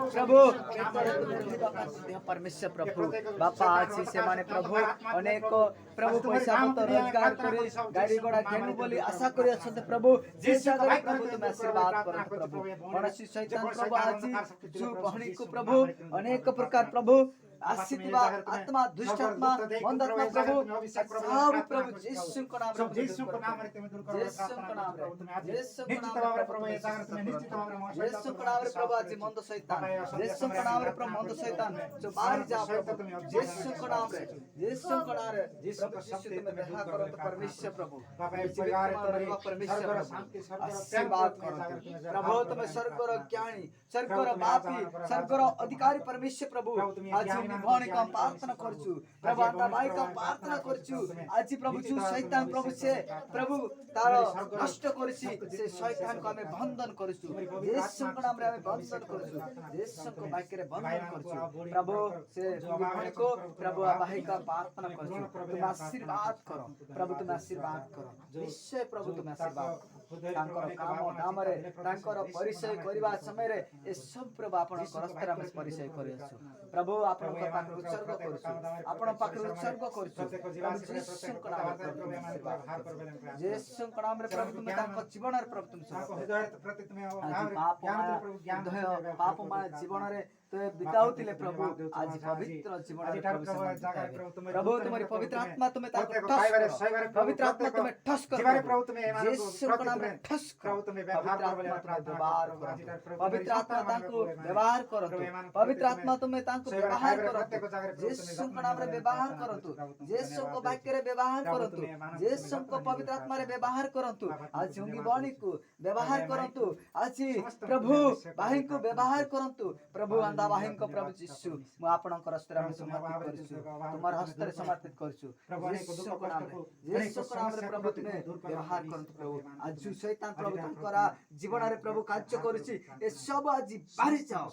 प्रभु परमेश्वर प्रभु बापा आज से माने प्रभु अनेक प्रभु पैसा पत्र रोजगार करी गाड़ी घोड़ा घेनु बोली आशा करी अछते प्रभु जे सागर प्रभु तुम आशीर्वाद करत प्रभु कौनसी शैतान प्रभु आज जो बहनी को प्रभु अनेक प्रकार प्रभु आशितवा आत्मा दुष्टात्मा मंदात्मा प्रभु सब प्रभु यीशु को नाम रे यीशु को नाम रे तुम दूर करो यीशु को नाम रे यीशु को नाम रे प्रभु ये सागर तुम्हें निश्चित नाम रे यीशु को नाम रे प्रभु आज मंद शैतान यीशु को नाम रे प्रभु मंद शैतान जो बाहर जा प्रभु यीशु को नाम रे यीशु को नाम रे यीशु को शक्ति में रहा करो तो परमेश्वर प्रभु बाबा ये परिवार तुम्हारे परमेश्वर शांति आशीर्वाद करो प्रभु तुम स्वर्ग रो ज्ञानी स्वर्ग रो बापी स्वर्ग रो अधिकारी परमेश्वर प्रभु आज भगवान का प्रार्थना करछु प्रभु आता भाई का प्रार्थना करछु आज प्रभु जो शैतान प्रभु से प्रभु तारो नष्ट करछि से शैतान को हमें बंधन करछु यीशु के नाम रे हमें बंधन करछु यीशु को भाई के बंधन करछु प्रभु से भगवान को प्रभु भाई का प्रार्थना करछु तुम आशीर्वाद करो प्रभु तुम आशीर्वाद करो निश्चय प्रभु तुम आशीर्वाद तांकर काम नाम रे तांकर परिचय करबा समय रे ए सब प्रभु आपण करस्तर हम परिचय करियछु प्रभु आपण को पाक उत्सर्ग करछु आपण पाक उत्सर्ग करछु प्रभु यीशु के नाम रे यीशु के नाम रे प्रभु तुम तांको जीवन रे प्रभु तुम पाप मा जीवन रे तो बिताउतिले प्रभु आज पवित्र जीवन प्रभु तुम्हारी पवित्र आत्मा तुम्हें पवित्र आत्मा तुम्हें ठस कर प्रभु तुम्हें यीशु के नाम में ठस प्रभु तुम्हें व्यवहार करो पवित्र आत्मा तांको व्यवहार करो पवित्र आत्मा तुम्हें तांको व्यवहार करो यीशु के नाम रे व्यवहार करो यीशु को वाक्य रे व्यवहार करो यीशु को पवित्र आत्मा रे व्यवहार करो आज उंगी वाणी को व्यवहार करो आज प्रभु भाई को व्यवहार करो प्रभु अंधा भाई को प्रभु यीशु मु आपनकर हस्ते में समर्पित करछु तुम्हार हस्ते रे समर्पित करछु यीशु के नाम रे प्रभु तुम्हें व्यवहार करंतु प्रभु आज जो शैतान प्रभु तंकरा जीवन रे प्रभु कार्य करूछि ए सब आज बाहरी जाओ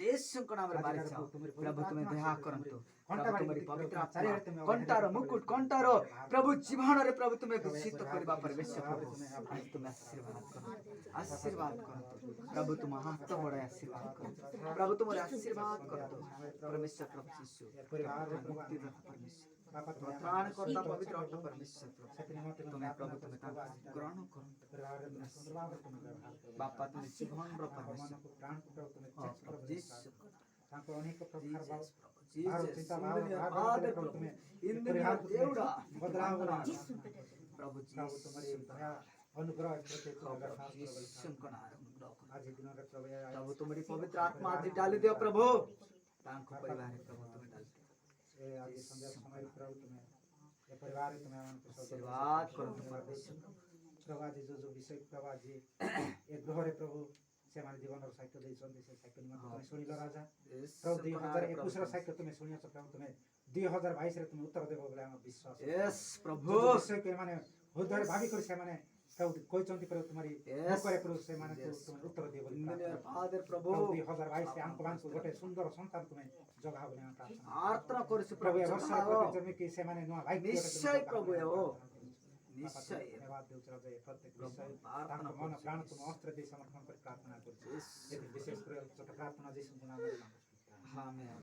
यीशु के नाम रे बाहरी जाओ प्रभु तुम्हें दया करंतु तुम्हारी पवित्र आत्मा कंटार मुकुट कंटार प्रभु जीवन रे प्रभु तुम्हें विकसित करबा परमेश्वर प्रभु आज तुम आशीर्वाद करंतु प्रभु तुम हाथ बड़े आशीर्वाद करंतु प्रभु तुम्हारे आशीर्वाद करंतु परमेश्वर प्रभु यीशु मुक्ति दाता परमेश्वर त्राण करता पवित्र आत्मा परमेश्वर तुम्हें प्रभु तुम्हें ग्रहण करंतु बापा तुम्हें जीवन रो परमेश्वर यीशु तांको अनेक प्रकार प्रभु तुम्हारी पवित्र आत्मा आज डाली दियो प्रभु तांको परिवार प्रभु तुम्हें डाल ए आज संध्या समय प्रभु तुम्हें ये परिवार तुम्हें आशीर्वाद करो प्रभु आज जो विषय प्रभु आज ये ग्रह रे प्रभु से हमारे जीवन और साहित्य दे संदेश साहित्य निमंत्रण तुम्हें सुनिलो राजा प्रभु 2021 रो साहित्य तुम्हें सुनियो प्रभु तुम्हें 2022 रे तुम्हें उत्तर देबो बोले हम विश्वास यस प्रभु विषय के माने होदर भाभी कर से माने प्रभु କହିଛନ୍ତି प्रभु तुम्हारी Yes. ଉପରେ ପ୍ରଭୁ ସେମାନଙ୍କୁ ତୁମେ ଉତ୍ତର ଦିଅ ବୋଲି In the name of ପ୍ରାର୍ଥନା Father, ପ୍ରଭୁ ପ୍ରଭୁ 2022 ଆମକୁ ମାନଙ୍କୁ ଗୋଟେ ସୁନ୍ଦର ସନ୍ତାନ ତୁମେ ଜଗା ବୋଲି ଆମେ ପ୍ରାର୍ଥନା ପ୍ରାର୍ଥନା କରୁଛୁ ପ୍ରଭୁ ପ୍ରଭୁ ଏ ବର୍ଷର ଜଗାଅ। ପ୍ରତି ଯେମିତି ସେମାନେ ନୂଆ ଭାଗ୍ୟ ନିଶ୍ଚୟ ପ୍ରଭୁ ଏ ଓ ନିଶ୍ଚୟ ଧନ୍ୟବାଦ ଦେଉଛୁ ରାଜା ଏ ପ୍ରତ୍ୟେକ ପ୍ରଭୁ ବିଷୟ ପ୍ରାର୍ଥନା ତାଙ୍କ ମନ କରୁଛୁ। ପ୍ରାଣ ତୁମ ଅସ୍ତ୍ର ଦେଇ ସମର୍ପଣ କରି ପ୍ରାର୍ଥନା କରୁଛୁ Yes. ଏଠି ବିଶେଷ କରି ଛୋଟ ପ୍ରାର୍ଥନା ଯୀଶୁଙ୍କ ନାମରେ ମାଗୁଛୁ ଆମେନ୍।